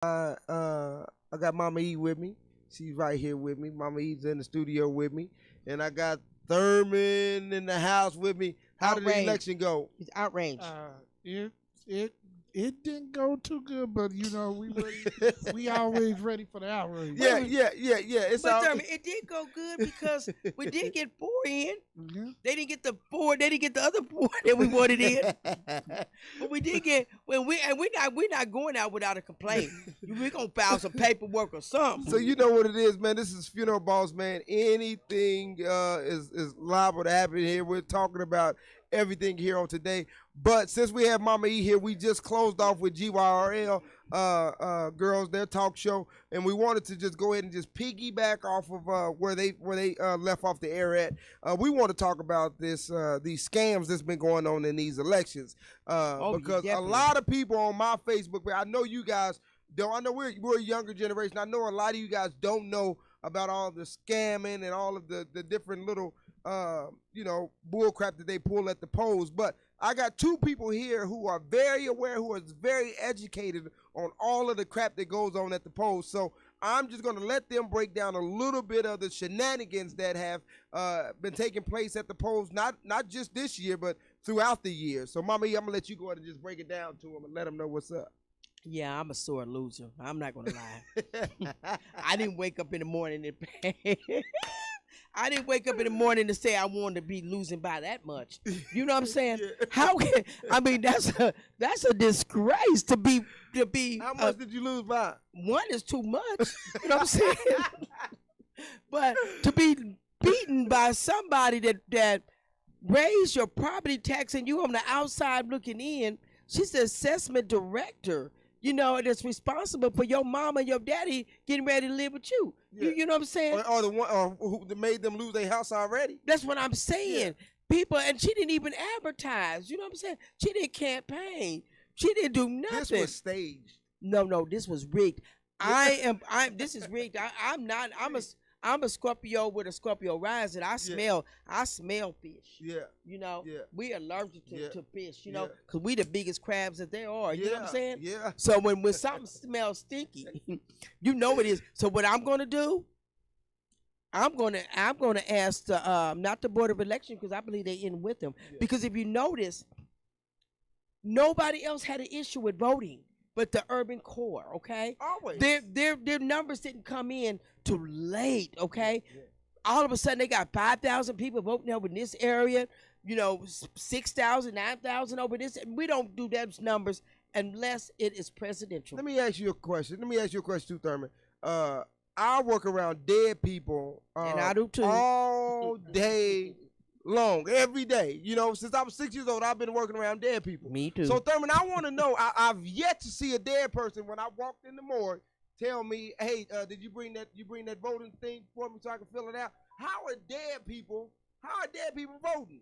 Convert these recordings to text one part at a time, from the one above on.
I got Mama E with me. She's right here with me. Mama E's in the studio with me, and I got Thurman in the house with me. How did the Outrage. election go? It's outrage. It it it didn't go too good, but we ready, we always ready for the outrage. Yeah. It's But all. Thurman, it did go good because we did get 4 in. Yeah. They didn't get the 4. They didn't get the other 4 that we wanted in. But we did get we're not going out without a complaint. We're gonna file some paperwork or something. So you know what it is, man. This is Funeral Boss, man. Anything is liable to happen here. We're talking about everything here on today. But since we have Mama E here, we just closed off with GYRL girls, their talk show, and we wanted to just go ahead and just piggyback off of where they left off the air at. We want to talk about these scams that's been going on in these elections because a lot of people on my Facebook, I know you guys don't. I know we're a younger generation. I know a lot of you guys don't know about all the scamming and all of the different little bull crap that they pull at the polls. But I got 2 people here who are very aware, who are very educated on all of the crap that goes on at the polls. So I'm just going to let them break down a little bit of the shenanigans that have been taking place at the polls, not just this year, but throughout the year. So, Mama E, I'm going to let you go ahead and just break it down to them and let them know what's up. Yeah, I'm a sore loser. I'm not gonna lie. I didn't wake up in the morning and I didn't wake up in the morning to say I wanted to be losing by that much. You know what I'm saying? Yeah. How can I mean that's a disgrace to be How much did you lose by? 1 is too much. You know what I'm saying? But to be beaten by somebody that raised your property tax and you on the outside looking in, she's the assessment director. You know, that's responsible for your mama and your daddy getting ready to live with you. Yeah. You know what I'm saying? Or the one who made them lose their house already? That's what I'm saying. Yeah. People, and she didn't even advertise. You know what I'm saying? She didn't campaign. She didn't do nothing. This was staged. No, this was rigged. This is rigged. I'm a Scorpio with a Scorpio rising. I smell fish. Yeah. You know, Yeah. we allergic to fish, you know, Yeah. because we the biggest crabs that there are. You know what I'm saying? Yeah. So when something smells stinky, you know it is. So what I'm gonna do, I'm gonna ask the not the Board of Election, because I believe they in with them. Yeah. Because if you notice, nobody else had an issue with voting but the urban core, okay? Always. Their numbers didn't come in too late, okay? Yeah. All of a sudden they got 5,000 people voting over in this area, 6,000, 9,000 over this, and we don't do those numbers unless it is presidential. Let me ask you a question. Too, Thurman. I work around dead people And I do too. all day long, every day. Since I was 6 years old, I've been working around dead people. Me too. So, Thurman, I want to know, I've yet to see a dead person when I walked in the morgue tell me, hey, did you bring that voting thing for me so I can fill it out? How are dead people voting?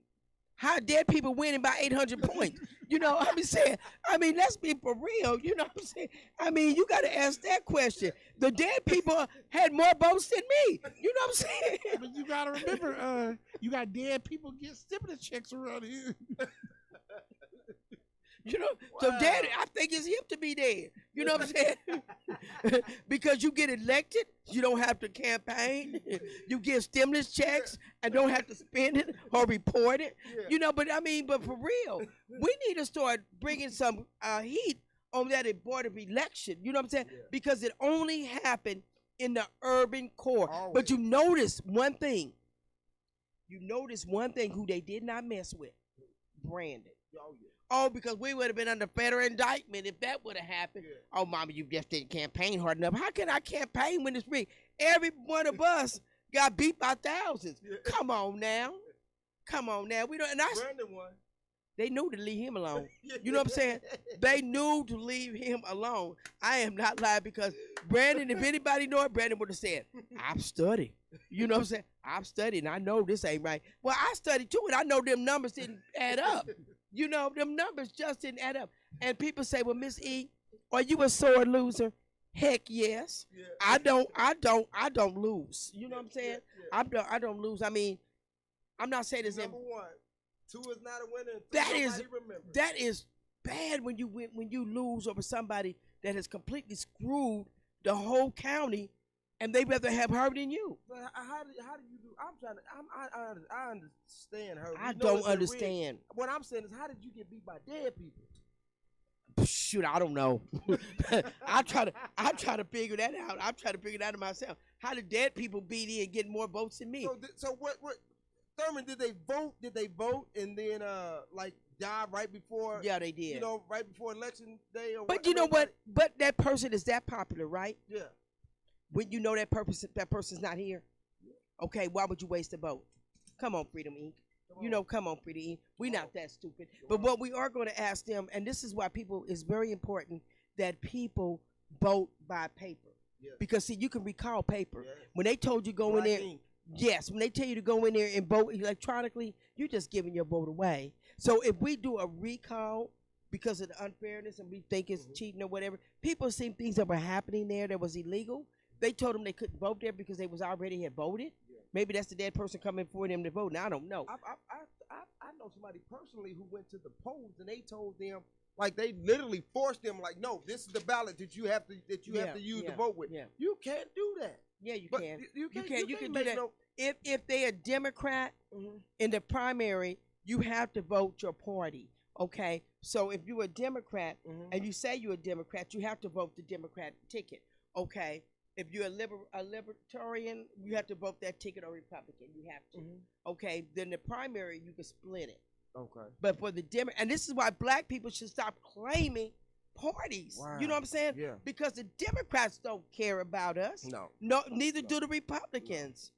How dead people winning by 800 points? Let's be for real. You know what I'm saying? You got to ask that question. The dead people had more votes than me. You know what I'm saying? But you gotta remember, you got dead people get stimulus checks around here. So dead, I think it's hip to be dead. You know what I'm saying? Because you get elected, you don't have to campaign. You get stimulus checks and don't have to spend it or report it. Yeah. But for real, we need to start bringing some heat on that Board of Election. You know what I'm saying? Yeah. Because it only happened in the urban core. Always. But you notice one thing. Who they did not mess with. Brandon. Oh, yeah. Oh, because we would have been under federal indictment if that would have happened. Yeah. Oh, mama, you just didn't campaign hard enough. How can I campaign when it's rigged? Every one of us got beat by thousands. Yeah. Come on now. We don't. And Brandon won. they knew to leave him alone. You know what I'm saying? They knew to leave him alone. I am not lying, because Brandon, if anybody know it, Brandon would have said, I've studied. You know what I'm saying? I've studied and I know this ain't right. Well, I studied too, and I know them numbers didn't add up. Them numbers just didn't add up. And people say, well, Miss E, are you a sore loser? Heck yes. Yeah. I don't lose. You know what I'm saying? Yeah. I don't lose. I'm not saying this. Number one. 2 is not a winner. That is bad when you lose over somebody that has completely screwed the whole county, and they rather have her than you. But how do you do? I'm trying to. I understand her. I We know don't it's a rig. understand. What I'm saying is, how did you get beat by dead people? Shoot, I don't know. I try to figure that out. I'm trying to figure that out myself. How did dead people beat in and get more votes than me? So what? Thurman, did they vote? Did they vote and then like die right before? Yeah, they did. You know, right before election day. Or But you know what? But that person is that popular, right? Yeah. When you know that person's not here. Okay, why would you waste a vote? Come on, Freedom Inc. You know, come on, Freedom Inc. We're not that stupid. But what we are going to ask them, and this is why it's very important that people vote by paper. Yeah. Because see, you can recall paper. Yeah. When they told you go Black in there, ink. yes, when they tell you to go in there and vote electronically, you're just giving your vote away. So if we do a recall because of the unfairness and we think it's cheating or whatever, people seen things that were happening there that was illegal. They told them they couldn't vote there because they was already had voted. Yeah. Maybe that's the dead person coming for them to vote. Now I don't know. I know somebody personally who went to the polls and they told them, like, they literally forced them, like, no, this is the ballot that you have to use to vote with. Yeah. You can't do that. Yeah, you But can. You You can do make that. no- If they a Democrat in the primary, you have to vote your party. Okay, so if you're a Democrat and you say you're a Democrat, you have to vote the Democrat ticket. Okay, if you're a libertarian, you have to vote that ticket, or Republican. You have to. Okay, then the primary you can split it. Okay. But for the and this is why black people should stop claiming parties. Wow. You know what I'm saying? Yeah. Because the Democrats don't care about us. No. Neither do the Republicans.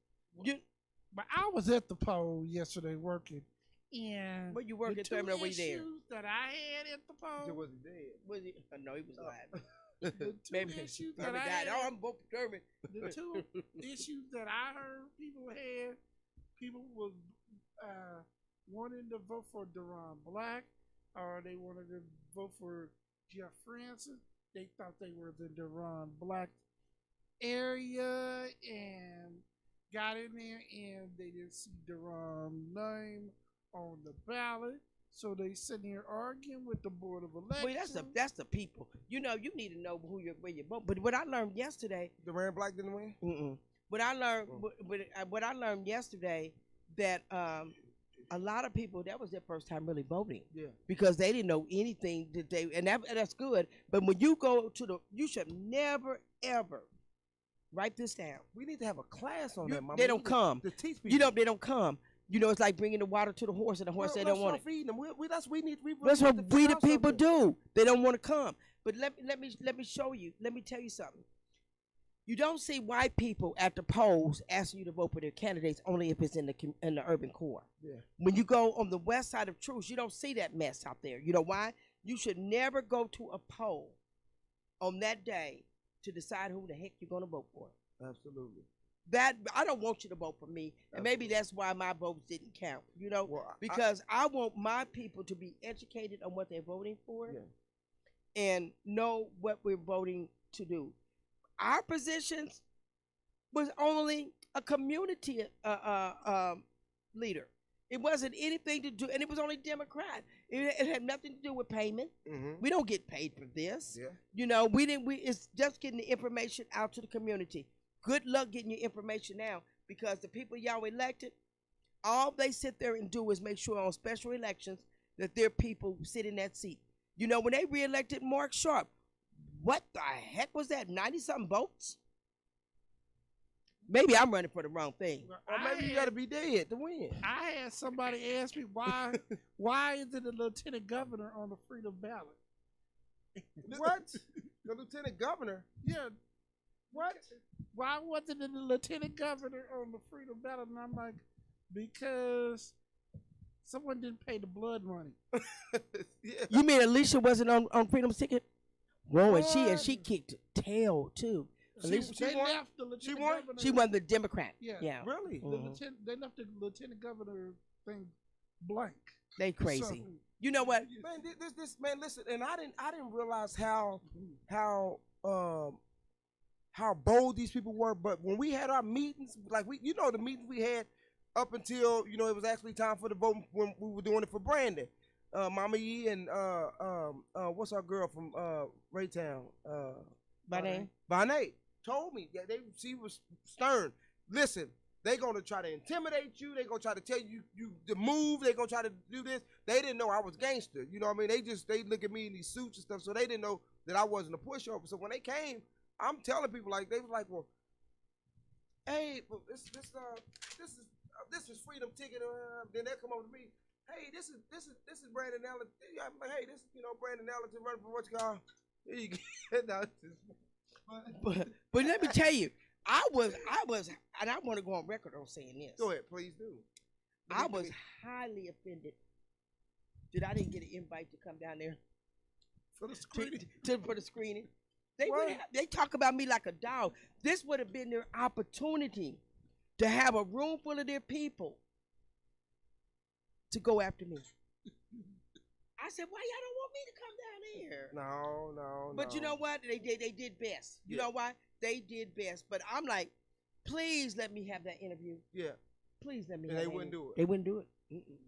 But I was at the poll yesterday working, and But you working, the two Thurman, or were you there? issues that I had at the poll. Was he dead? Was he? No, he was alive. The two Maybe issues that Thurman I died. had, Oh, I'm voting for Thurman. the two issues that I heard people was wanting to vote for Deron Black, or they wanted to vote for Jeff Francis. They thought they were the Deron Black area and got in there, and they didn't see Deron's name on the ballot. So they sitting here arguing with the Board of Elections. Well, that's the people. You know, you need to know where you vote. But what I learned yesterday, Deron Black didn't win? what I learned yesterday, that a lot of people, that was their first time really voting. Yeah. Because they didn't know anything that and that's good. But when you go to you should never ever write this down. We need to have a class on that, Mama. They don't come. To teach people. You know, they don't come. You know, it's like bringing the water to the horse, and the horse, they don't want it. Feeding them. That's what we the people do. They don't want to come. But let me show you. Let me tell you something. You don't see white people at the polls asking you to vote for their candidates only if it's in the urban core. Yeah. When you go on the west side of Truth, you don't see that mess out there. You know why? You should never go to a poll on that day to decide who the heck you're going to vote for. Absolutely. That I don't want you to vote for me, and maybe that's why my votes didn't count. You know, because I want my people to be educated on what they're voting for, and know what we're voting to do. Our positions was only a community leader. It wasn't anything to do, and it was only Democrat. It had nothing to do with payment. We don't get paid for this. Yeah. You know, it's just getting the information out to the community. Good luck getting your information now, because the people y'all elected, all they sit there and do is make sure on special elections that their people sit in that seat. You know, when they reelected Mark Sharp, what the heck was that? 90-something votes? Maybe I'm running for the wrong thing. Or maybe you got to be dead to win. I had somebody ask me why isn't the lieutenant governor on the freedom ballot? What? The lieutenant governor? Yeah. What? Why wasn't the lieutenant governor on the freedom ballot? And I'm like, because someone didn't pay the blood money. Yeah. You mean Alicia wasn't on Freedom's ticket? Whoa, and she kicked tail too. They left the lieutenant governor. She won the Democrat. Yeah. Really? They left the lieutenant governor thing blank. They crazy. So, you know what? Man, this man, listen, and I didn't realize how bold these people were. But when we had our meetings, like the meetings we had up until it was actually time for the vote when we were doing it for Brandon. Mama E and what's our girl from Raytown? By name? Bonnet told me that she was stern. Listen, they gonna try to intimidate you. They gonna try to tell you to move. They gonna try to do this. They didn't know I was gangster. You know what I mean? They look at me in these suits and stuff, so they didn't know that I wasn't a pushover. So when they came, I'm telling people like they was like, well, hey, well, this is freedom ticket. Then they come over to me. Hey, this is Brandon Allen. I'm like, hey, this is Brandon Allen running for what you call. Here you go. But let me tell you, I was, and I want to go on record on saying this. Go ahead, please do. I was highly offended that I didn't get an invite to come down there for the screening. For the screening. They talk about me like a dog. This would have been their opportunity to have a room full of their people to go after me. I said, why y'all don't want me to come down here? No. But you know what? They did best. You know why? They did best. But I'm like, please let me have that interview. Yeah. Please let me. And they wouldn't do it. They wouldn't do it. They wouldn't do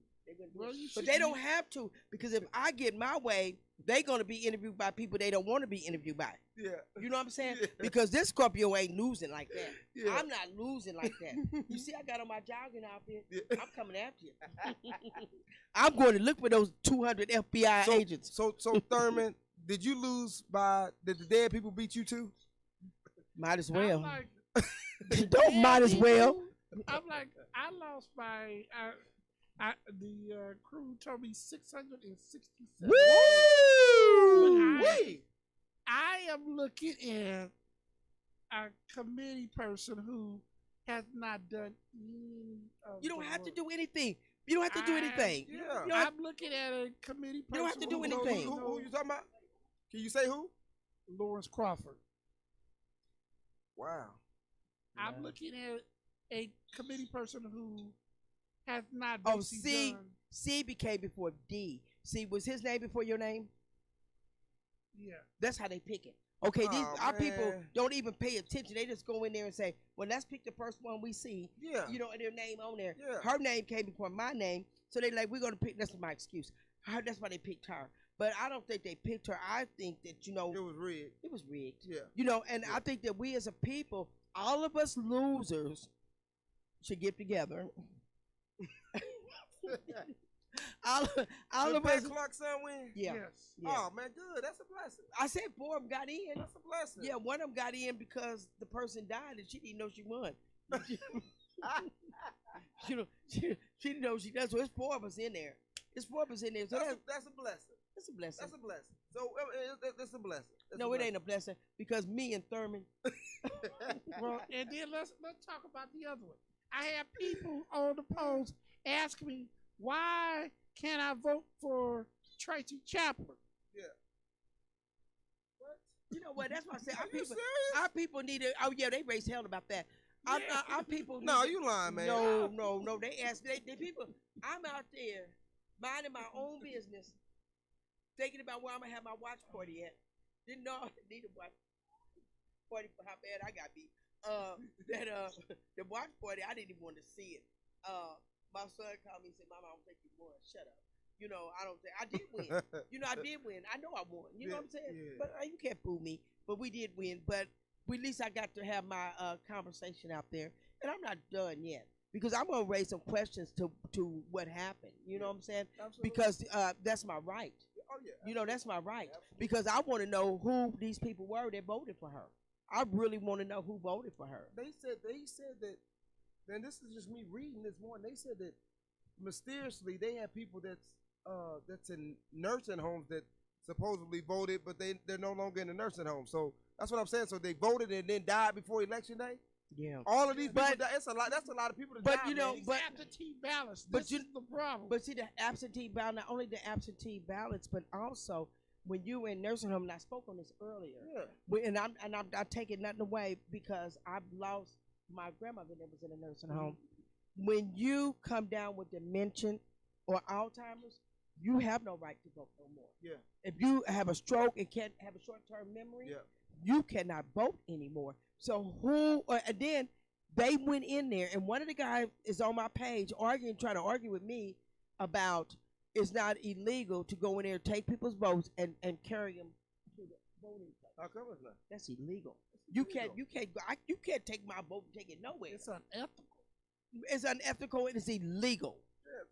it. But they don't have to, because if I get my way, they're gonna be interviewed by people they don't want to be interviewed by. Yeah. You know what I'm saying? Yeah. Because this Scorpio ain't losing like that. Yeah. I'm not losing like that. You see, I got on my jogging outfit. Yeah. I'm coming after you. I'm going to look for those 200 FBI agents. So Thurman, did you lose did the dead people beat you too? Might as well. Like, don't might as well. I'm like, I lost by the crew told me 667. Woo! I am looking at a committee person who has not done any of You don't the have to work. do anything. You don't have to do anything. Yeah. I'm looking at a committee person. You don't have to do anything. Who you talking about? Can you say who? Lawrence Crawford. Wow. I'm looking at a committee person who has not Oh, basically done. C became before D. C, was his name before your name? Yeah. That's how they pick it. Okay, our people don't even pay attention. They just go in there and say, well, let's pick the first one we see. Yeah. You know, and their name on there. Yeah. Her name came before my name. So they like, we're going to pick, that's my excuse. That's why they picked her. But I don't think they picked her. I think that, it was rigged. It was rigged. Yeah. You know, and I think that we as a people, all of us losers should get together. all of us. Clark son win? Yeah. Yes. Yeah. Oh man, good. That's a blessing. I said 4 of them got in. That's a blessing. Yeah, one of them got in because the person died and she didn't know she won. she didn't know she does. So it's 4 of us in there. It's 4 of us in there. So that's a blessing. That's a blessing. That's a blessing. So that's a blessing. It ain't a blessing because me and Thurman. Well, and then let's talk about the other one. I have people on the polls asking me, why can't I vote for Tracy Chapman? Yeah. What? You know what? That's why I said our people need to. Oh yeah, they raised hell about that. Our people. No, you lying, man. No. They asked they people. I'm out there minding my own business, thinking about where I'm gonna have my watch party at. Didn't know I need a watch party for how bad I got beat. The watch party, I didn't even want to see it. My son called me and said, "Mama, I don't think you won. Shut up." You know, I don't think I did win. I did win. I know I won. You know what I'm saying? Yeah. But you can't fool me. But we did win. But at least I got to have my conversation out there, and I'm not done yet because I'm gonna raise some questions to what happened. You know what I'm saying? Absolutely. Because that's my right. Oh yeah. You know, that's my right. Absolutely. Because I want to know who these people were that voted for her. I really want to know who voted for her. They said that. And this is just me reading this morning. They said that mysteriously they have people that's in nursing homes that supposedly voted, but they're no longer in the nursing home. So that's what I'm saying. So they voted and then died before election day. Yeah. All of these people, it's a lot. That's a lot of people to die. But you know, These absentee ballots. This is the problem. But see, the absentee ballot, not only the absentee ballots, but also when you were in nursing home, and I spoke on this earlier. Yeah. And I'm taking nothing away because I've lost my grandmother that was in a nursing home. When you come down with dementia or Alzheimer's, you have no right to vote no more. Yeah. If you have a stroke and can't have a short-term memory, you cannot vote anymore. So and then they went in there, and one of the guys is on my page trying to argue with me about it's not illegal to go in there, take people's votes, and carry them to the voting place. How come it's not? That's illegal. You can't you can't take my vote and take it nowhere. It's unethical. It's unethical and it's illegal. Yeah,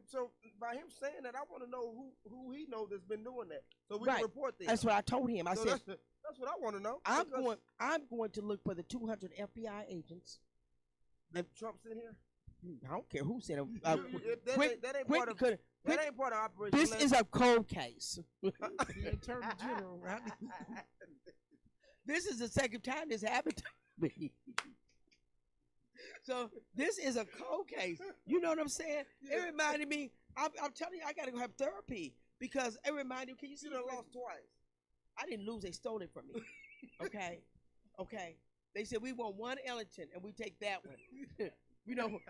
so by him saying that, I want to know who he knows that's been doing that, so we can report this. That's what I told him. I said that's what I want to know. I'm going to look for the 200 FBI agents. That Trump sent here. I don't care who sent them. That ain't part of Operation. This is a cold case. The Attorney General, right? This is the second time this happened to me. So this is a cold case. You know what I'm saying? Yeah. It reminded me. I'm telling you, I gotta go have therapy because it reminded me. Can you see? You done lost twice. I didn't lose. They stole it from me. Okay. They said we want one Ellington and we take that one. You know,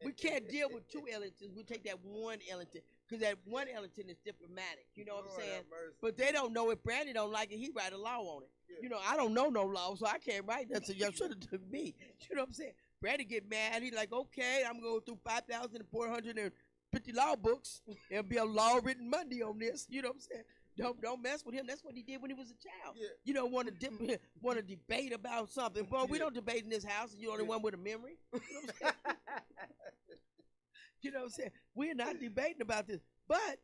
we can't deal with two Ellingtons. We take that one Ellington because that one Ellington is diplomatic. You know what I'm saying? But they don't know if Brandon don't like it. He write a law on it. Yeah. You know, I don't know no law, so I can't write that. So y'all should have took me. You know what I'm saying? Brandon get mad. He's like, okay, I'm going through 5,450 law books. There'll be a law written Monday on this. You know what I'm saying? Don't mess with him. That's what he did when he was a child. Yeah. You don't want to debate about something. Boy, we don't debate in this house. You're the only one with a memory. You know what I'm saying? You know what I'm saying? We're not debating about this. But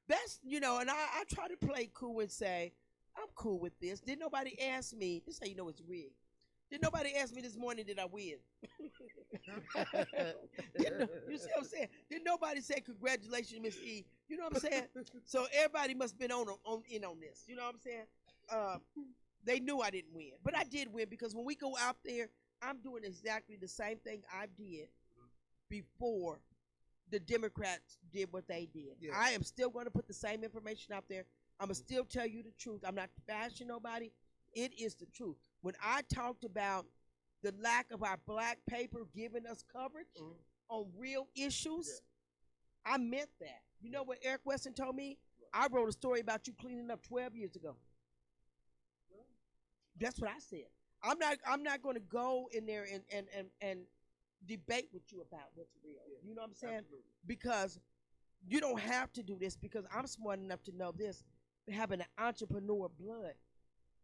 that's, you know, and I try to play cool and say, I'm cool with this. Didn't nobody ask me? This is how you know it's rigged. Did nobody ask me this morning, did I win? You see what I'm saying? Did nobody say, congratulations, Miss E? You know what I'm saying? So everybody must have been on this. You know what I'm saying? They knew I didn't win. But I did win because when we go out there, I'm doing exactly the same thing I did before the Democrats did what they did. Yeah. I am still going to put the same information out there. I'm going to still tell you the truth. I'm not bashing nobody. It is the truth. When I talked about the lack of our black paper giving us coverage on real issues, I meant that. You know what Eric Weston told me? I wrote a story about you cleaning up 12 years ago. That's what I said. I'm not going to go in there and debate with you about what's real. You know what I'm saying? Absolutely. Because you don't have to do this because I'm smart enough to know this. Having an entrepreneur blood,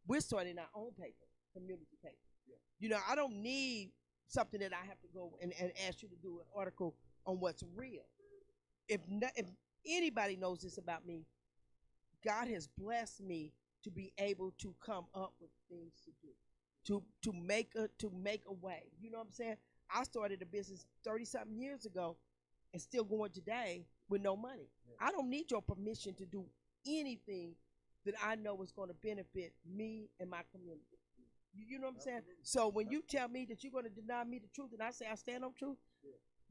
we're starting our own paper, community paper. Yeah. You know, I don't need something that I have to go and ask you to do an article on what's real. If anybody knows this about me, God has blessed me to be able to come up with things to do, to make a way. You know what I'm saying? I started a business 30-something years ago and still going today with no money. Yeah. I don't need your permission to do anything that I know is going to benefit me and my community. You know what I'm saying? So when you tell me that you're going to deny me the truth and I say I stand on truth,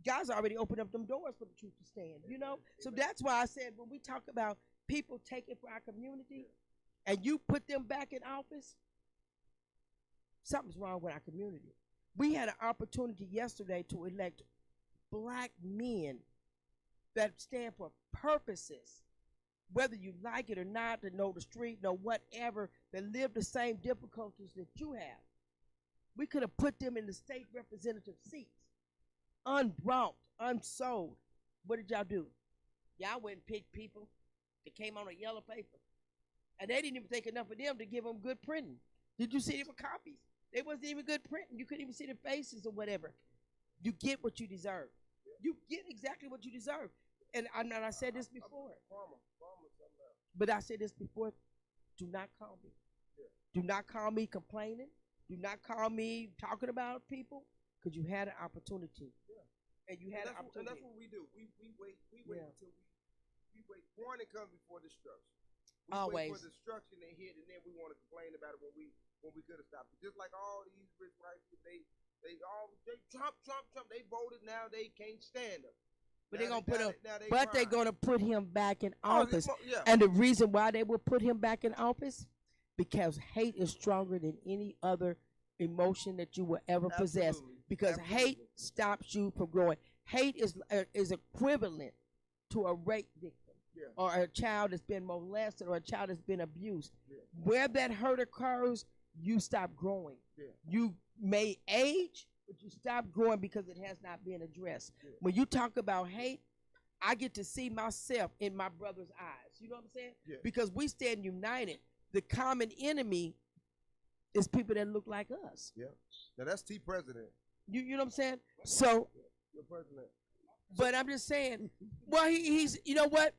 God's already opened up them doors for the truth to stand, you know? So that's why I said when we talk about people taking for our community and you put them back in office, something's wrong with our community. We had an opportunity yesterday to elect black men that stand for purposes, whether you like it or not, to know the street, know whatever, that live the same difficulties that you have. We could have put them in the state representative seats, unbrought, unsold. What did y'all do? Y'all went and picked people that came on a yellow paper. And they didn't even think enough of them to give them good printing. Did you see them with copies? They wasn't even good printing. You couldn't even see their faces or whatever. You get what you deserve. You get exactly what you deserve. And I said this before. But I said this before. Do not call me. Do not call me complaining. Do not call me talking about people, because you had an opportunity. And you had an opportunity. And that's what we do. We wait until we wait. Warning comes before destruction. We Always. wait for destruction to hit, and then we want to complain about it when we could have stopped it. Just like all these rich white people, they Trump. They voted, now they can't stand him. But they're gonna put him. But they're gonna put him back in office. And the reason why they will put him back in office, because hate is stronger than any other emotion that you will ever possess. Because hate stops you from growing. Hate is equivalent to a rape victim, or a child that's been molested, or a child that's been abused. Where that hurt occurs, you stop growing. You may age, but you stop growing because it has not been addressed. When you talk about hate, I get to see myself in my brother's eyes. You know what I'm saying? Yeah. Because we stand united. The common enemy is people that look like us. Yeah. Now that's T president. You know what I'm saying? So, Your president. but I'm just saying, well, he's, you know what?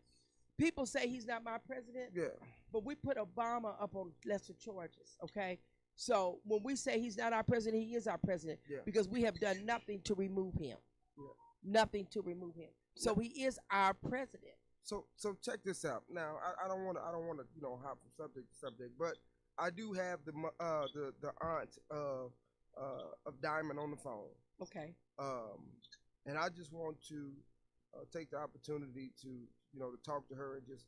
People say he's not my president, Yeah. but we put Obama up on lesser charges, okay? So when we say he's not our president, he is our president Yeah. because we have done nothing to remove him. Yeah. Nothing to remove him. So he is our president. So check this out. Now I don't want to hop from subject to subject, but I do have the aunt of Diamond on the phone. Okay. And I just want to take the opportunity to to talk to her and just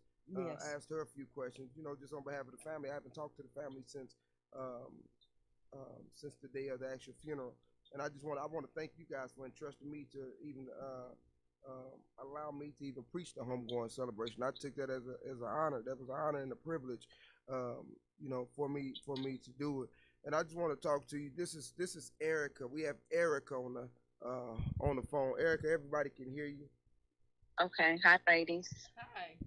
ask her a few questions. Just on behalf of the family. I haven't talked to the family since the day of the actual funeral, and I want to thank you guys for entrusting me to even allow me to even preach the homegoing celebration. I took that as an honor. That was an honor and a privilege, for me to do it. And I just want to talk to you. This is Erica. We have Erica on the phone. Erica, everybody can hear you. Okay. Hi, ladies. Hi.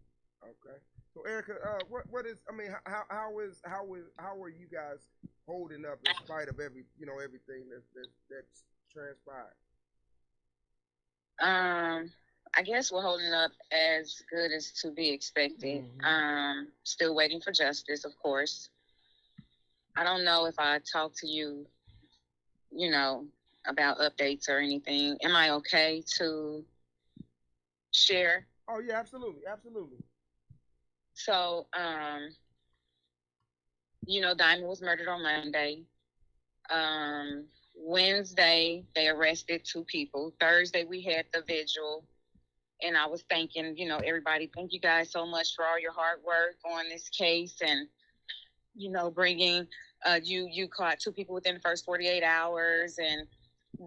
Okay. So Erica, what is? I mean, how are you guys holding up in spite of everything that's transpired? I guess we're holding up as good as to be expected. Still waiting for justice, of course. I don't know if I talk to you, about updates or anything. Am I okay to share? Oh yeah, absolutely. So, Diamond was murdered on Monday. Wednesday, they arrested 2 people. Thursday, we had the vigil. And I was thanking, everybody, thank you guys so much for all your hard work on this case and, bringing, you caught 2 people within the first 48 hours. And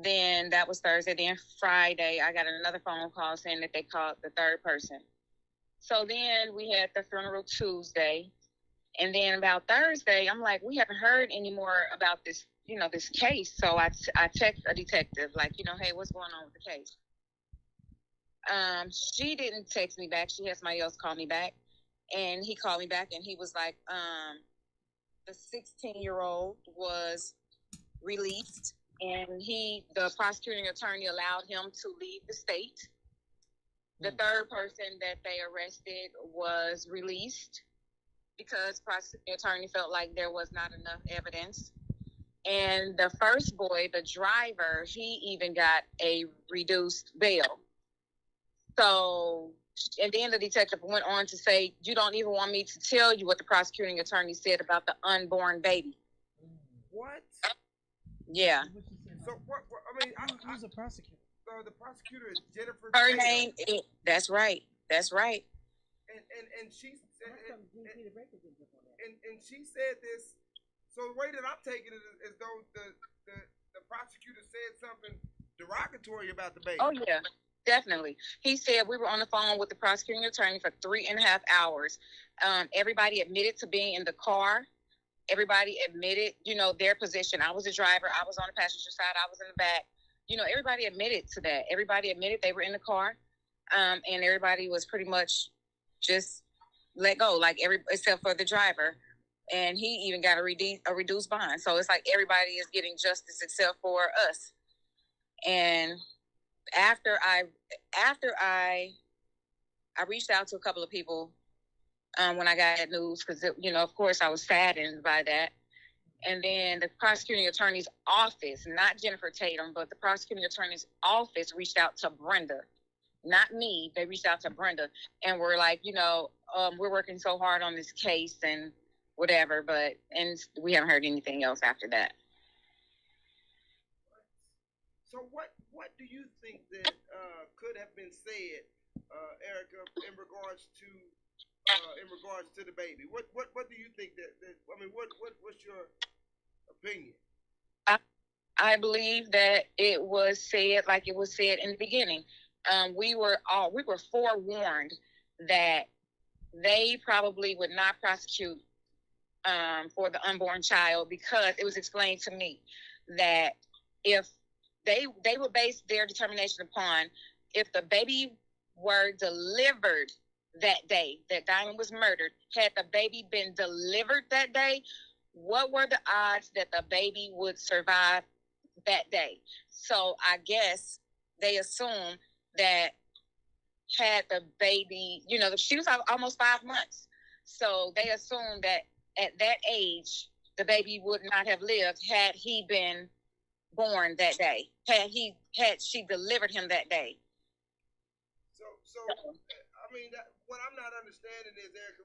then that was Thursday. Then Friday, I got another phone call saying that they caught the 3rd person. So then we had the funeral Tuesday. And then about Thursday, I'm like, we haven't heard any more about this, this case. So I text a detective, like, hey, what's going on with the case? She didn't text me back. She had somebody else call me back. And he called me back and he was like, the 16-year-old was released and the prosecuting attorney allowed him to leave the state. The 3rd person that they arrested was released because the prosecuting attorney felt like there was not enough evidence. And the first boy, the driver, he even got a reduced bail. So, and then the detective went on to say, you don't even want me to tell you what the prosecuting attorney said about the unborn baby. What? Yeah. So what I mean, Who's a prosecutor? The prosecutor is Jennifer. Her Taylor. name is, that's right. And she said, and she said this. So the way that I'm taking it is though the prosecutor said something derogatory about the baby. Oh yeah, definitely. He said we were on the phone with the prosecuting attorney for 3.5 hours. Everybody admitted to being in the car. Everybody admitted, their position. I was the driver. I was on the passenger side. I was in the back. Everybody admitted to that. Everybody admitted they were in the car. And everybody was pretty much just let go, except for the driver. And he even got a reduced bond. So it's like everybody is getting justice except for us. And after I reached out to a couple of people when I got that news, because of course I was saddened by that. And then the prosecuting attorney's office, not Jennifer Tatum, but the prosecuting attorney's office reached out to Brenda, not me. They reached out to Brenda and were like, we're working so hard on this case and whatever, and we haven't heard anything else after that. So what do you think that could have been said, Erica, in regards to the baby? What do you think what's your opinion? I believe that it was said like it was said in the beginning. We were forewarned that they probably would not prosecute for the unborn child because it was explained to me that if they would base their determination upon if the baby were delivered that day that Diamond was murdered, had the baby been delivered that day, what were the odds that the baby would survive that day? So I guess they assumed that had the baby, she was almost 5 months. So they assumed that at that age, the baby would not have lived had he been born that day, had she delivered him that day. So I mean, what I'm not understanding is, Erica,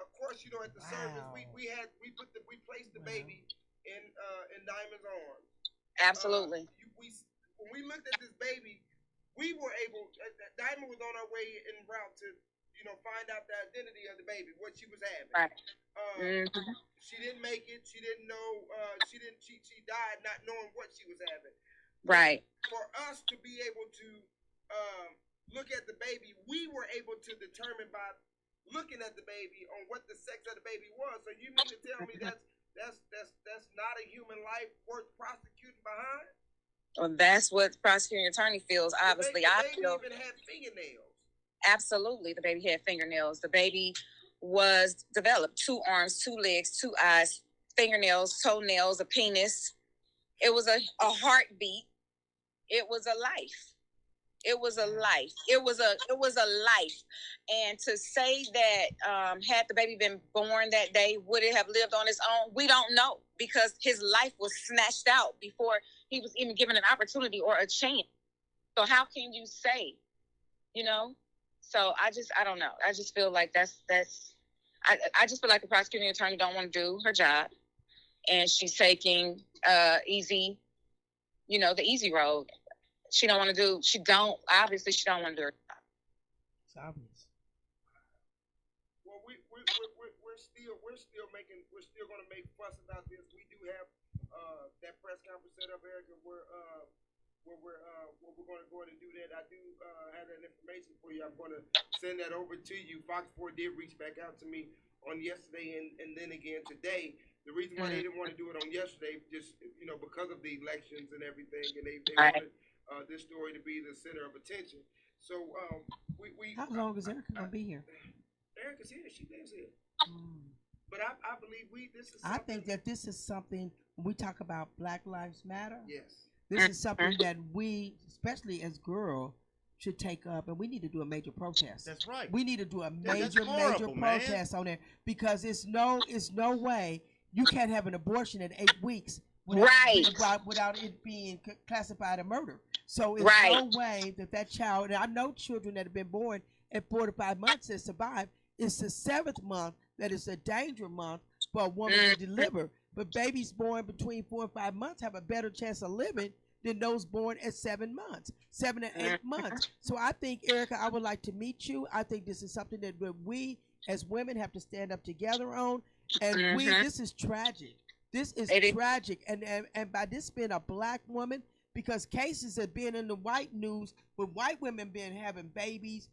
of course, at the service, we placed the baby in Diamond's arms. Absolutely. When we looked at this baby, we were able. Diamond was on her way en route to, find out the identity of the baby, what she was having. Right. She didn't make it. She didn't know. She died not knowing what she was having. Right. For us to be able to look at the baby, we were able to determine by looking at the baby on what the sex of the baby was. So you mean to tell me that's not a human life worth prosecuting behind? Well, that's what the prosecuting attorney feels. Obviously, the baby even had fingernails. Absolutely, the baby had fingernails. The baby was developed: 2 arms, 2 legs, 2 eyes, fingernails, toenails, a penis. It was a heartbeat. It was a life. It was a life. It was a life. And to say that had the baby been born that day, would it have lived on its own? We don't know, because his life was snatched out before he was even given an opportunity or a chance. So how can you say, So I don't know. I just feel like I just feel like the prosecuting attorney don't want to do her job, and she's taking the easy road. She don't want to do. She don't want to do it. It's obvious. Well, we're still going to make fuss about this. We do have that press conference set up, Erica, where we're going to go ahead and do that. I do have that information for you. I'm going to send that over to you. Fox 4 did reach back out to me on yesterday and then again today. The reason why they didn't want to do it on yesterday, just because of the elections and everything, and they wanted this story to be the center of attention. So we How long is Erica gonna be here? Erica's here. She lives here. But I believe this is. I think that this is something when we talk about Black Lives Matter. Yes. This is something that we, especially as girls, should take up, and we need to do a major protest. That's right. We need to do a That's major horrible, protest on there, because it's no way you can't have an abortion at 8 weeks without it being classified a murder. So it's no way that child, and I know children that have been born at 4 to 5 months that survive. It's the 7th month that is a danger month for a woman to deliver. But babies born between 4 and 5 months have a better chance of living than those born at 7 months, 7 and 8 months. So I think, Erica, I would like to meet you. I think this is something that we as women have to stand up together on. And this is tragic. This is tragic. And by this being a Black woman, because cases have been in the white news with white women having babies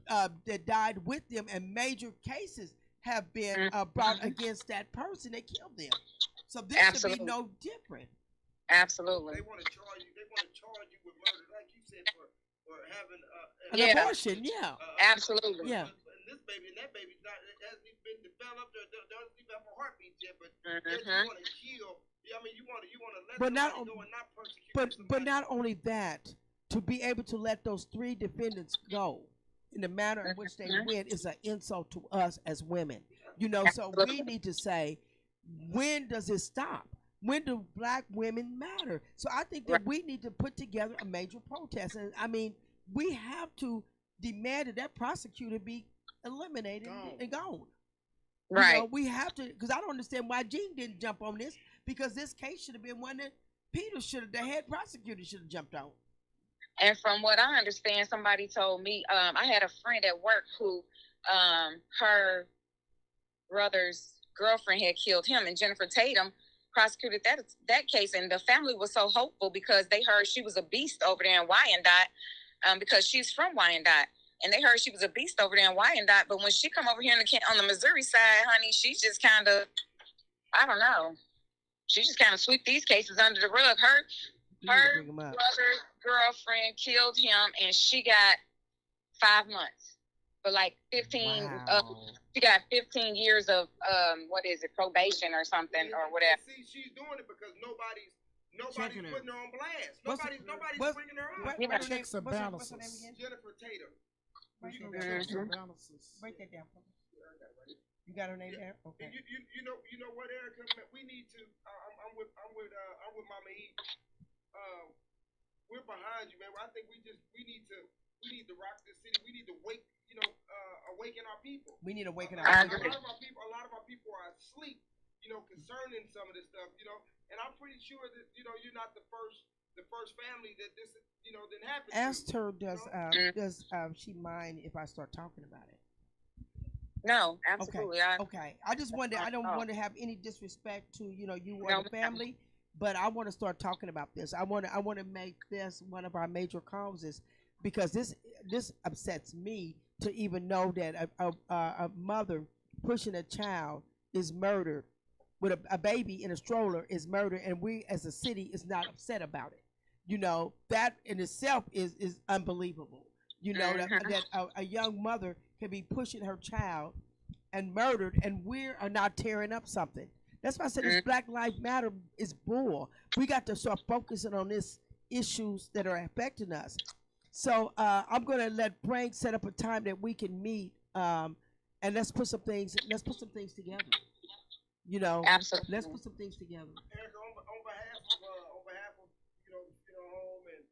that died with them, and major cases have been brought against that person that killed them. So this should be no different. Absolutely. They want to charge you. They want to charge you with murder, like you said, for having an abortion. Yeah. Absolutely. Yeah. And that baby's not. It hasn't even been developed. Or doesn't even have a heartbeat yet. But yet you want to kill. I mean, you want to let somebody go and not persecute. But not only that, to be able to let those 3 defendants go in the manner in which they went is an insult to us as women. So we need to say, when does it stop? When do Black women matter? So I think that we need to put together a major protest. And I mean, we have to demand that prosecutor be eliminated and gone. Right. We have to, because I don't understand why Gene didn't jump on this, because this case should have been one that the head prosecutor should have jumped on. And from what I understand, somebody told me, I had a friend at work who her brother's girlfriend had killed him, and Jennifer Tatum prosecuted that case, and the family was so hopeful because they heard she was a beast over there in Wyandotte, because she's from Wyandotte, and they heard she was a beast over there in Wyandotte. But when she come over here on the Missouri side, honey, she just kind of, I don't know, she just kind of sweep these cases under the rug. Her brother's girlfriend killed him, and she got 5 months. But like 15, Wow. she got 15 years of what is it, probation or something or whatever. See, she's doing it because nobody's Checking her. putting her on blast. What's- Nobody's what's- bringing her up. What, Yeah. what's her name? Checks and What's her name balances. again? Jennifer Tatum. Break You that know, down. checks and balances. Break that down for me. You got her name there? Okay. And you know what, Erica? We need to. I'm with Mama E. We're behind you, man. I think we need to rock this city. We need to awaken our people. We need to awaken I our agree. people. A lot of our people are asleep, concerning some of this stuff, and I'm pretty sure that, you're not the first family that this, didn't happen to. Asked her, does she mind if I start talking about it? No, absolutely. Okay. I just wanted. I don't want to have any disrespect to you or No, the family, but I want to start talking about this. I want to make this one of our major causes because this upsets me to even know that a mother pushing a child is murdered, with a baby in a stroller is murdered, and we as a city is not upset about it. That in itself is unbelievable. That a young mother can be pushing her child and murdered, and we are not tearing up something. That's why I said this Black Lives Matter is bull. We got to start focusing on these issues that are affecting us. So I'm gonna let Frank set up a time that we can meet, and let's put some things together. Absolutely. Let's put some things together. Erica, on behalf of home and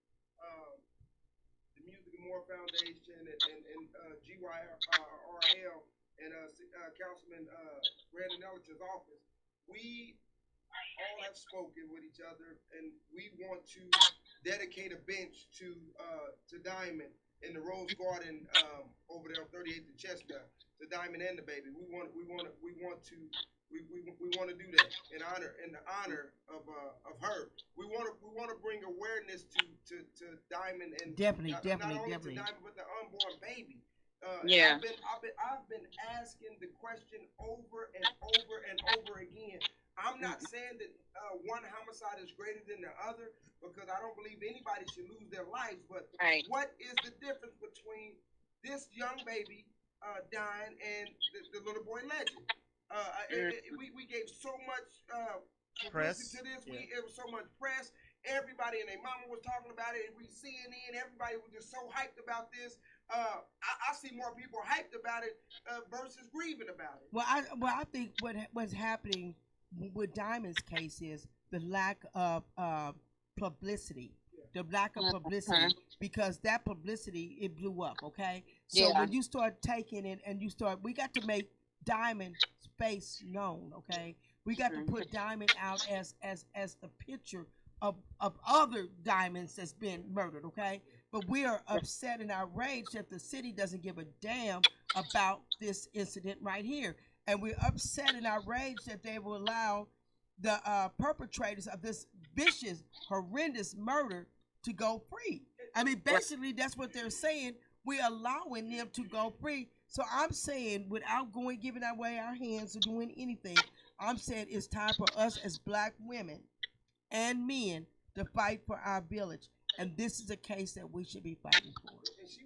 the Music and More Foundation and GYRL and Councilman Brandon Ellich's office, we all have spoken with each other, and we want to dedicate a bench to Diamond in the Rose Garden over there on 38th and Chestnut, to Diamond and the baby. We want to do that in the honor of her. We want to bring awareness to Diamond and Definitely. not only to Diamond but the unborn baby. Yeah. I've been asking the question over and over and over again. I'm not saying that one homicide is greater than the other, because I don't believe anybody should lose their lives. But Right. what is the difference between this young baby dying and the little boy legend? We gave so much Press. publicity to this. It was so much press. Everybody and their mama was talking about it. We CNN, everybody was just so hyped about this. I see more people hyped about it versus grieving about it. Well, I think what's happening with Diamond's case is the lack of publicity. The lack of publicity, because that publicity, it blew up. Okay, so Yeah. when you start taking it and we got to make Diamond's face known. Okay, we got to put Diamond out as the picture of other diamonds that's been murdered. Okay, but we are upset and outraged that the city doesn't give a damn about this incident right here, and we're upset and outraged that they will allow the perpetrators of this vicious, horrendous murder to go free. I mean, basically, that's what they're saying. We're allowing them to go free. So I'm saying, without giving away our hands or doing anything, I'm saying it's time for us as Black women and men to fight for our village. And this is a case that we should be fighting for. And she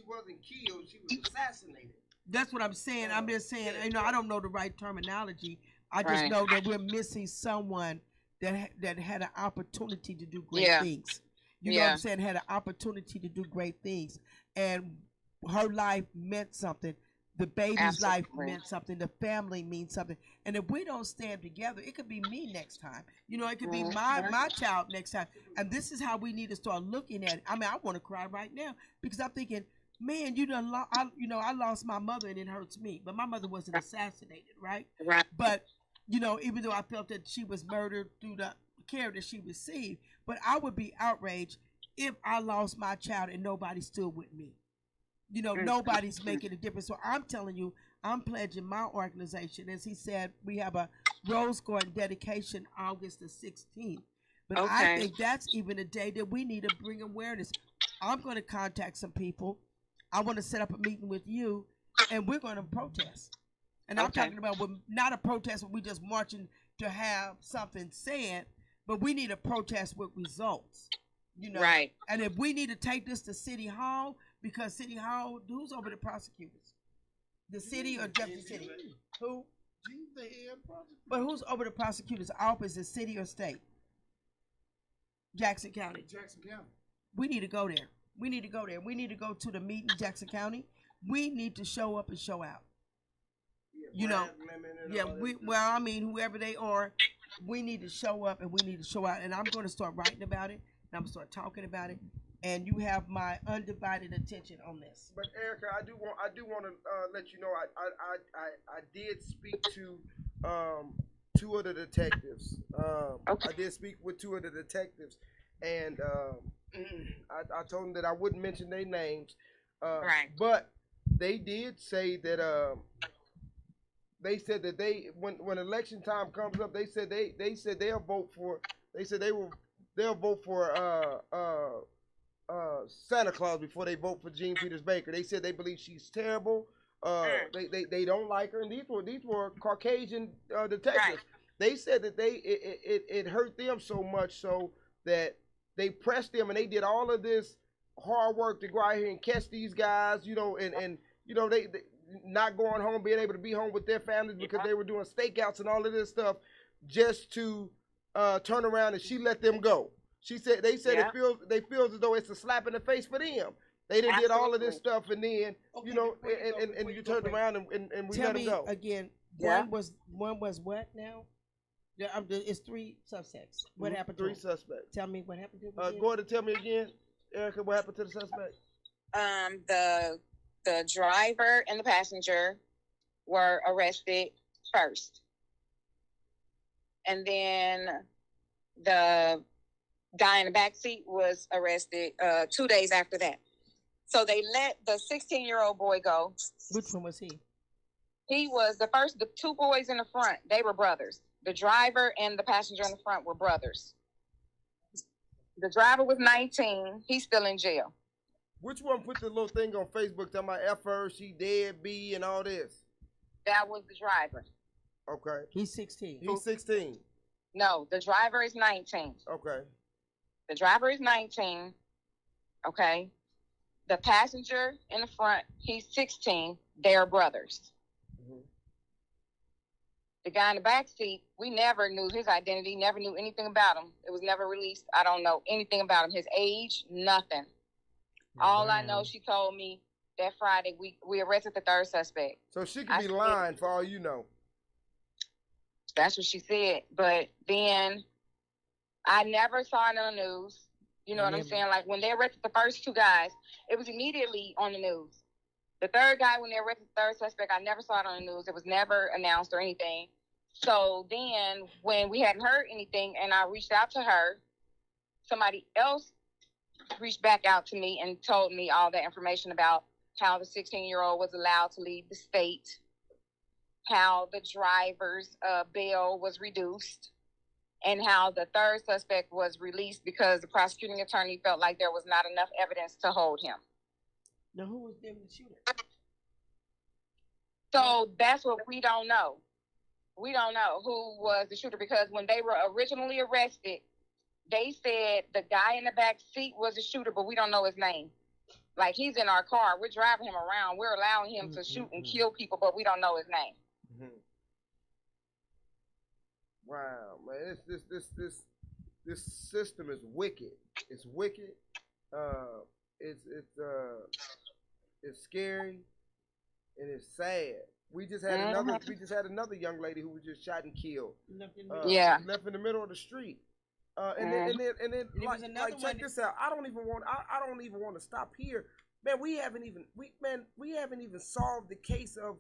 wasn't killed, she was assassinated. That's what I'm saying. I'm just saying, I don't know the right terminology. I just Right. know that we're missing someone that had an opportunity to do great Yeah. things. You know what I'm saying? Had an opportunity to do great things. And her life meant something. The baby's life meant something. The family means something. And if we don't stand together, it could be me next time. It could be my child next time. And this is how we need to start looking at it. I mean, I want to cry right now because I'm thinking, man, I lost my mother and it hurts me. But my mother wasn't assassinated, right? Right. But, even though I felt that she was murdered through the care that she received, but I would be outraged if I lost my child and nobody stood with me. Nobody's making a difference. So I'm telling you, I'm pledging my organization. As he said, we have a Rose Garden dedication August the 16th. But I think that's even a day that we need to bring awareness. I'm going to contact some people. I want to set up a meeting with you, and we're going to protest. And I'm talking about not a protest where we just marching to have something said, but we need a protest with results. You know, Right. and if we need to take this to City Hall, because City Hall, who's over the prosecutors? The city or Jefferson City? Who? He's the head prosecutor. But who's over the prosecutor's office? Is city or state? Jackson County. Jackson County. We need to go there. We need to go there. We need to go to the meeting in Jackson County. We need to show up and show out. You know, yeah, I mean, whoever they are, we need to show up and we need to show out. And I'm going to start writing about it. And I'm going to start talking about it. And you have my undivided attention on this. But Erica, I do want to let you know I did speak to two of the detectives. Okay. I did speak with two of the detectives, and I told them that I wouldn't mention their names. Right. But they did say that they said that when election time comes up, they said they'll vote for. They said they'll vote for Santa Claus before they vote for Jean Peters Baker. They said they believe she's terrible. They don't like her, and these were Caucasian detectives. Right. They said that it hurt them so much so that they pressed them, and they did all of this hard work to go out here and catch these guys, you know, and you know they not going home, being able to be home with their families because they were doing stakeouts and all of this stuff just to turn around, and she let them go. They said they feel as though it's a slap in the face for them. They did all of this stuff, and then Okay, you know, before you you go, turned break. around and we Tell let them me go. again. Yeah. One was what now? It's 3 suspects. What happened to 3 them? suspects. Tell me what happened to them. Go ahead and tell me again, Erica, what happened to the suspect? The driver and the passenger were arrested first, and then the guy in the back seat was arrested 2 days after that. So they let the 16-year-old boy go. Which one was he? He was the 2 boys in the front, they were brothers. The driver and the passenger in the front were brothers. The driver was 19. He's still in jail. Which one put the little thing on Facebook talking about F her, she dead, B, and all this? That was the driver. Okay. He's 16. He's 16. No, the driver is 19. Okay. The driver is 19. Okay. The passenger in the front, he's 16. They're brothers. Mm-hmm. The guy in the back seat, we never knew his identity, never knew anything about him. It was never released. I don't know anything about him. His age, nothing. All I know, she told me that Friday we arrested the 3rd suspect. So she could be lying for all you know. That's what she said. But then I never saw it on the news. You know what I'm saying? Like when they arrested the first 2 guys, it was immediately on the news. The 3rd guy, when they arrested the 3rd suspect, I never saw it on the news. It was never announced or anything. So then when we hadn't heard anything and I reached out to her, somebody else reached back out to me and told me all that information about how the 16-year-old was allowed to leave the state, how the driver's bail was reduced, and how the 3rd suspect was released because the prosecuting attorney felt like there was not enough evidence to hold him. Now, who was them the shooter? So that's what we don't know. We don't know who was the shooter because when they were originally arrested, they said the guy in the back seat was the shooter, but we don't know his name. Like, he's in our car. We're driving him around. We're allowing him to shoot and kill people, but we don't know his name. Mm-hmm. Wow, man, this system is wicked. It's wicked. It's scary, and it's sad. We just had another young lady who was just shot and killed. Left in the middle of the street. And then like check this out. I don't even want to stop here. Man, we haven't even solved the case of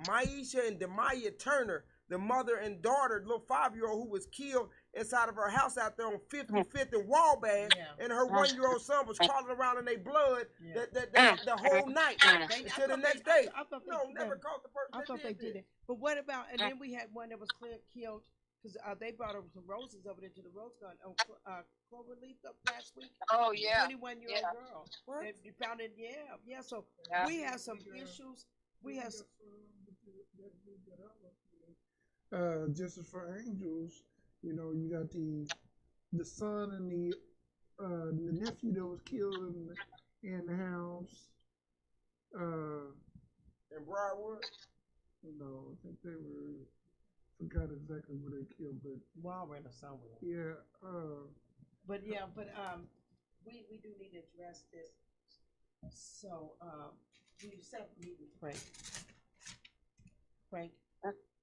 Maisha and Demaya Turner, the mother and daughter, little 5-year-old who was killed inside of her house out there on 55th and Wallbag, and her 1-year-old son was crawling around in their blood the whole night until the next day. Never caught the person. I thought they did it. But what about, and then we had one that was killed because they brought over some roses over there to the Rose Garden. Cloverleaf up last week. Oh, yeah. 21-year-old girl. What? And you found it, yeah. So we have some issues. We have some. Justice for Angels, you know, you got the son and the the nephew that was killed in the house. In Briarwood? No, I think they were. Forgot exactly where they killed, but Walmart or somewhere. yeah. But we do need to address this. So we set up a meeting with Frank.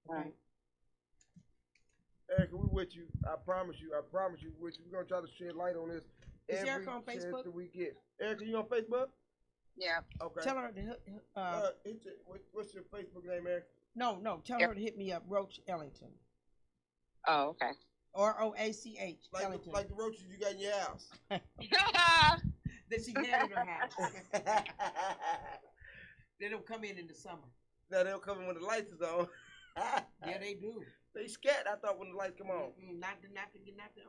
Frank. Erica, we with you. I promise you. We're gonna try to shed light on this Is every Erica on chance Facebook? that we get. Erica, you on Facebook? Yeah. Okay. Tell her to What's your Facebook name, Erica? no. Tell her to hit me up, Roach Ellington. Oh, okay. ROACH Ellington. Like the roaches you got in your house. That she had in her house. They don't come in the summer. Now they'll come in when the lights is on. Yeah, they do. They scat. I thought when the lights come on. Not the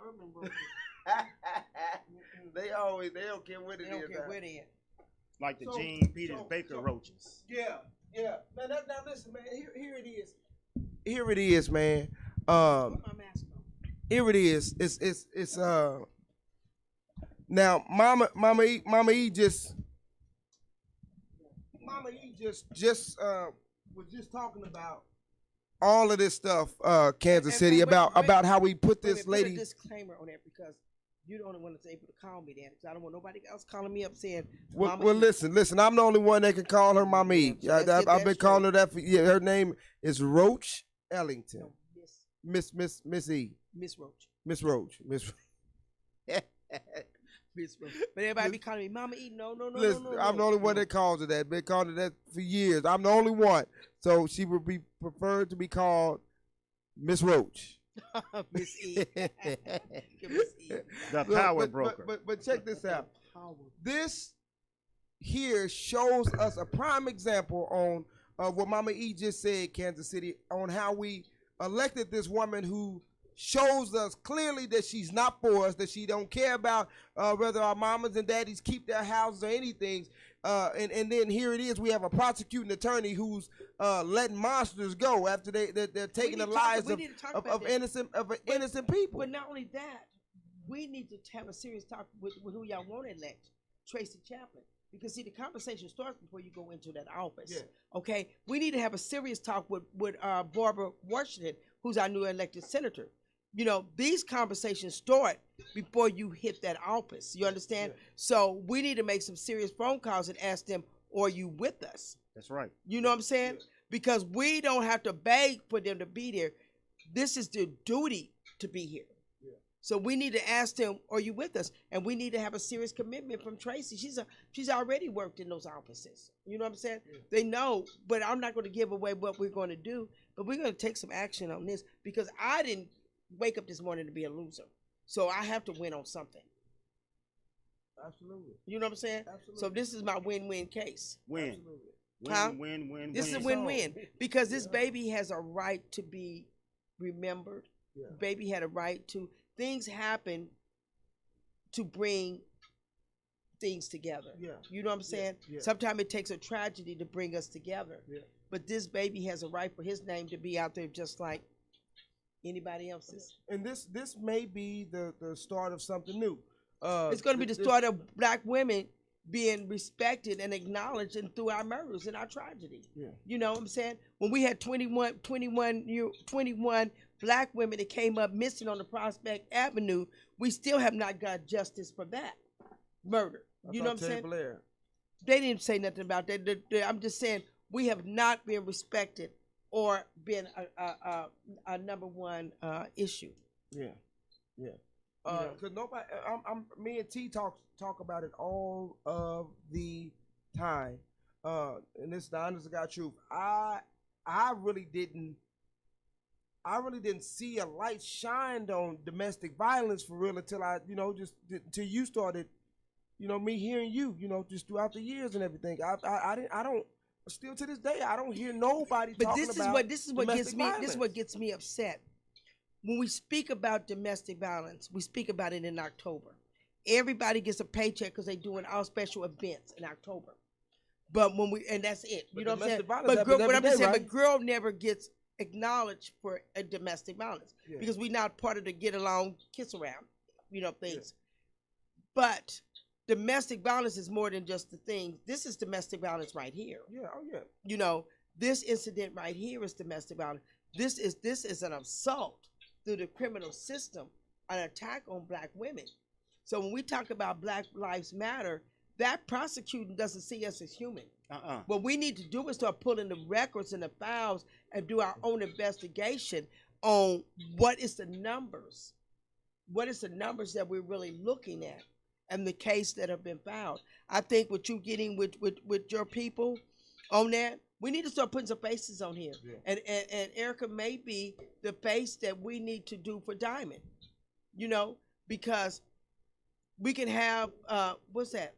urban roaches. They don't care where it is. They don't care where they at. Like the Gene Peters Baker roaches. Yeah. Man, now listen, man. Here it is. Here it is, man. Put my mask on. Here it is. It's now Mama E just was just talking about all of this stuff, Kansas City, about how we put this lady. Put a disclaimer on that because you're the only one that's able to call me that. Because I don't want nobody else calling me up saying. Well, listen. I'm the only one that can call her Mama E. I've been calling her that for her name is Roach Ellington. No, Miss E. Miss Roach. Miss Roach. Miss Roach. But everybody be calling me Mama E. No. Listen, I'm the only one that calls her that. Been calling her that for years. I'm the only one. So she would be preferred to be called Miss Roach. Miss E. Miss E. The power broker. But check this out. This here shows us a prime example on what Mama E just said, Kansas City, on how we elected this woman who shows us clearly that she's not for us, that she don't care about whether our mamas and daddies keep their houses or anything. And then here it is, we have a prosecuting attorney who's letting monsters go after they're taking the lives of innocent people. But not only that, we need to have a serious talk with who y'all want to elect, Tracy Chaplin. Because see, the conversation starts before you go into that office. Yeah. Okay, we need to have a serious talk with Barbara Washington, who's our new elected senator. You know, these conversations start before you hit that office. You understand? Yeah. So we need to make some serious phone calls and ask them, "Are you with us?" That's right. You know what I'm saying? Yeah. Because we don't have to beg for them to be there. This is their duty to be here. So we need to ask them, "Are you with us?" And we need to have a serious commitment from Tracy. She's already worked in those offices. You know what I'm saying? Yeah. They know, but I'm not going to give away what we're going to do. But we're going to take some action on this because I didn't wake up this morning to be a loser. So I have to win on something. Absolutely. You know what I'm saying? Absolutely. So this is my win-win case. Win. Absolutely. Win. This is a win-win because this baby has a right to be remembered. Yeah. Baby had a right to. Things happen to bring things together. Yeah. You know what I'm saying? Yeah. Sometimes it takes a tragedy to bring us together. Yeah. But this baby has a right for his name to be out there just like anybody else's. And this may be the start of something new. It's going to be the start of black women being respected and acknowledged and through our murders and our tragedy. Yeah. You know what I'm saying? When we had 21 black women that came up missing on the Prospect Avenue, we still have not got justice for that murder. You know what I'm saying? Blair. They didn't say nothing about that. I'm just saying we have not been respected or been a number one issue. Yeah. Because nobody, me and T talk about it all of the time, and this is the honest to God truth. I really didn't see a light shined on domestic violence for real until until you started, me hearing you, just throughout the years and everything. I don't. Still to this day, I don't hear nobody talking about. This is what gets me upset. When we speak about domestic violence, we speak about it in October. Everybody gets a paycheck because they're doing all special events in October. But and that's it. You know what I'm saying? But girl never gets acknowledged for a domestic violence because we're not part of the get along, kiss around, things. Yeah. But domestic violence is more than just the thing. This is domestic violence right here. Yeah, oh yeah. You know, this incident right here is domestic violence. This is an assault through the criminal system, an attack on black women. So when we talk about Black Lives Matter, that prosecuting doesn't see us as human. What we need to do is start pulling the records and the files and do our own investigation on what is the numbers. What is the numbers that we're really looking at and the case that have been filed. I think what you getting with your people on that, we need to start putting some faces on here. Yeah. And Erica may be the face that we need to do for Diamond, you know, because we can have, what's that?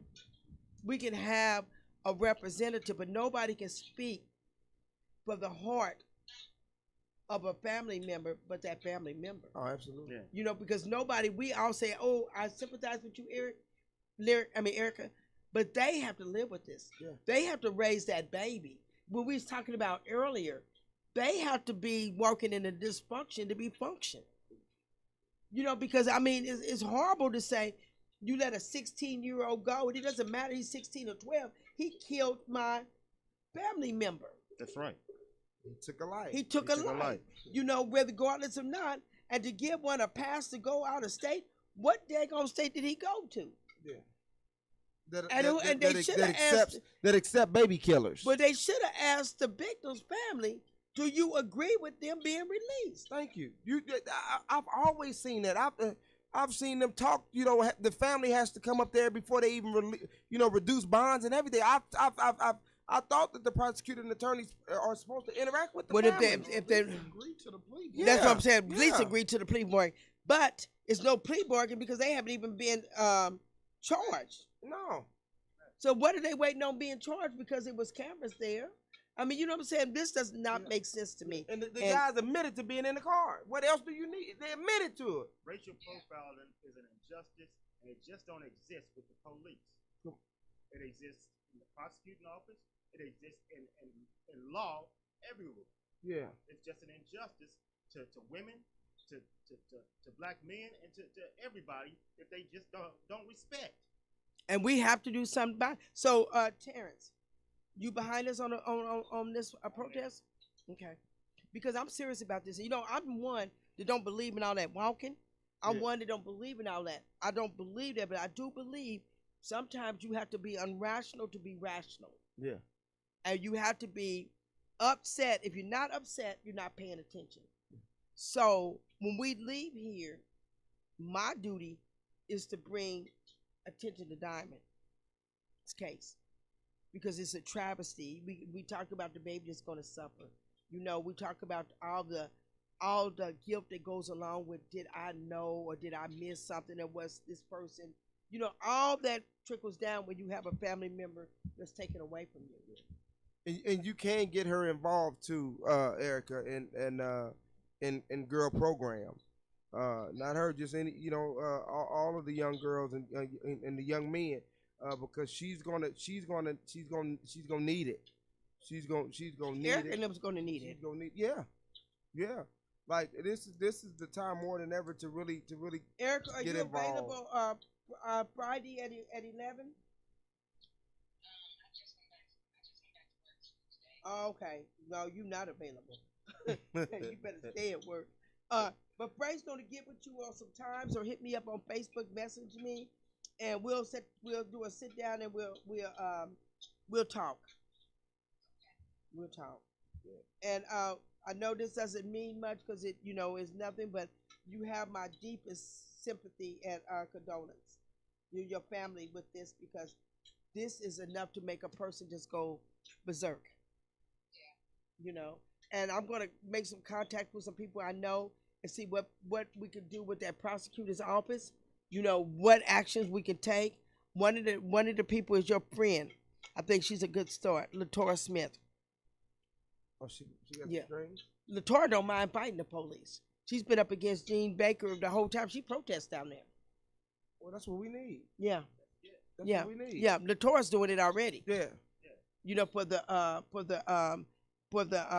We can have a representative, but nobody can speak for the heart of a family member, but that family member. Oh, absolutely. Yeah. You know, because we all say, oh, I sympathize with you, Erica, but they have to live with this. Yeah. They have to raise that baby. What we was talking about earlier, they have to be working in a dysfunction to be function. You know, because I mean, it's horrible to say you let a 16-year-old go, and it doesn't matter he's 16 or 12. He killed my family member. That's right. He took a life. He took a life. You know, regardless or not, and to give one a pass to go out of state, what daggone state did he go to? Yeah. That accept baby killers. But they should have asked the victim's family, do you agree with them being released? Thank you. I've always seen that. I've seen them talk. You know, the family has to come up there before they even reduce bonds and everything. I thought that the prosecutor and attorneys are supposed to interact with the family. But if they agree to the plea, that's what I'm saying. At least agree to the plea bargain. But it's no plea bargain because they haven't even been charged. No. So what are they waiting on being charged because it was cameras there? I mean, you know what I'm saying? This does not make sense to me. And the guys admitted to being in the car. What else do you need? They admitted to it. Racial profiling is an injustice, and it just don't exist with the police. It exists in the prosecuting office. It exists in law everywhere. Yeah. It's just an injustice to women, to black men, and to everybody that they just don't respect. And we have to do something about it. So, Terrence, you behind us on this protest? Okay. Because I'm serious about this. You know, I'm one that don't believe in all that walking. I'm one that don't believe in all that. I don't believe that, but I do believe sometimes you have to be irrational to be rational. Yeah. And you have to be upset. If you're not upset, you're not paying attention. So when we leave here, my duty is to bring attention to Diamond's case. Because it's a travesty. We talk about the baby that's going to suffer. You know, we talk about all the guilt that goes along with, did I know or did I miss something that was this person? You know, all that trickles down when you have a family member that's taken away from you. And you can get her involved too, Erica, in girl program. Not her, just any, all of the young girls and the young men. Because she's gonna need it. She's gonna need Erica it. and them's gonna need it. Yeah. Like this is the time more than ever to really Erica, are get you involved. Available Friday at 11? Okay. No, you're not available. You better stay at work. But Frank's gonna get with you on some times or hit me up on Facebook, message me. And we'll do a sit down and we'll talk. We'll talk. Yeah. And I know this doesn't mean much because it is nothing, but you have my deepest sympathy and condolence. Your family with this, because this is enough to make a person just go berserk. Yeah. You know. And I'm gonna make some contact with some people I know and see what we can do with that prosecutor's office. You know, what actions we can take. One of the people is your friend. I think she's a good start, LaTora Smith. Oh, she got the strings? LaTora don't mind fighting the police. She's been up against Gene Baker the whole time she protests down there. Well, that's what we need. Yeah. That's what we need. Yeah, LaTora's doing it already. Yeah. You know, for the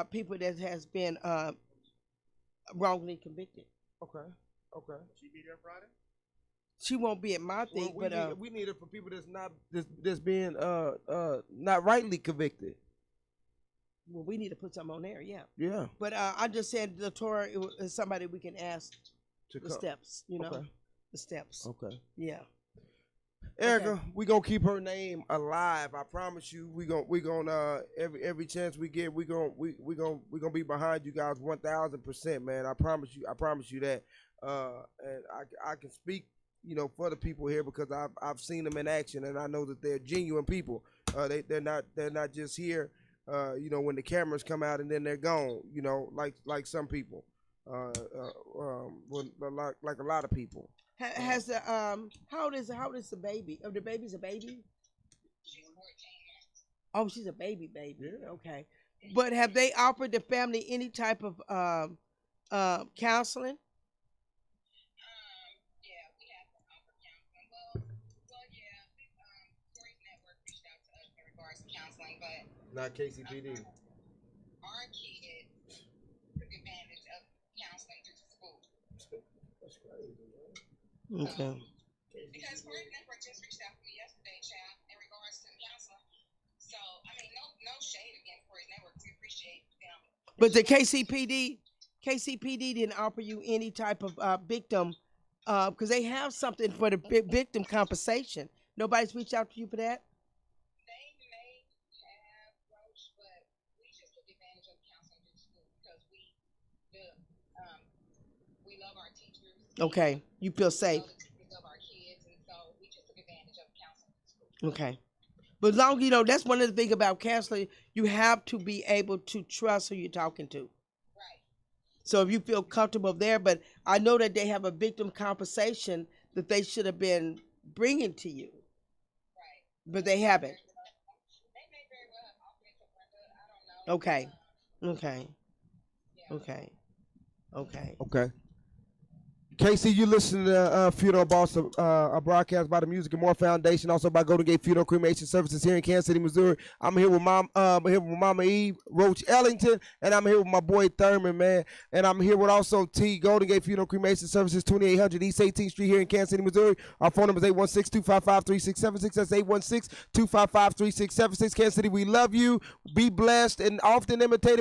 people that has been wrongly convicted. Okay. She be there Friday? she won't be at my thing, but we need it for people that's not that's being not rightly convicted. well, we need to put something on there, yeah. Yeah. But I just said Latoya is somebody we can ask the steps, you know, Okay. the steps. Okay. Yeah. Erica, Okay. we gonna keep her name alive. I promise you. We gonna every chance we get, we gonna be behind you guys 1,000%, man. I promise you that. And I can speak, you know, for the people here because I've seen them in action and I know that they're genuine people. They're not just here, you know, when the cameras come out and then they're gone. You know, like some people, like a lot of people. Has the how old is the baby? Oh, the baby's a baby. She's 14. Oh, she's a baby. Yeah. Okay. But have they offered the family any type of counseling? Yeah, we have to offer counseling. Well, yeah. Corey's network reached out to us in regards to counseling, but Not KCPD. our kids took advantage of counseling through school. That's crazy, man. Okay. Because Corey's network just reached out to me yesterday, child, in regards to counseling. So, I mean, no shade against Corey's network. We appreciate them. But the KCPD didn't offer you any type of victim, because they have something for the victim compensation. Nobody's reached out to you for that? They may have, Roach, but we just took advantage of counseling through school because we love our teachers. Okay. You feel safe. We love the teachers of our kids, and so we just took advantage of counseling through school. Okay. But as long as you know, that's one of the things about counseling. You have to be able to trust who you're talking to. Right. So if you feel comfortable there, but I know that they have a victim compensation that they should have been bringing to you, Right. but they haven't. They may very well have offered it to Brenda. I don't know. Okay. Okay. Yeah. Okay. Okay. Okay. Casey, you listen to Funeral Boss, a broadcast by the Music and More Foundation, also by Golden Gate Funeral Cremation Services here in Kansas City, Missouri. I'm here with Mama Eve, Roach Ellington, and I'm here with my boy Thurman, man. And I'm here with also T, Golden Gate Funeral Cremation Services, 2800 East 18th Street here in Kansas City, Missouri. Our phone number is 816-255-3676. That's 816-255-3676. Kansas City, we love you. Be blessed and often imitated.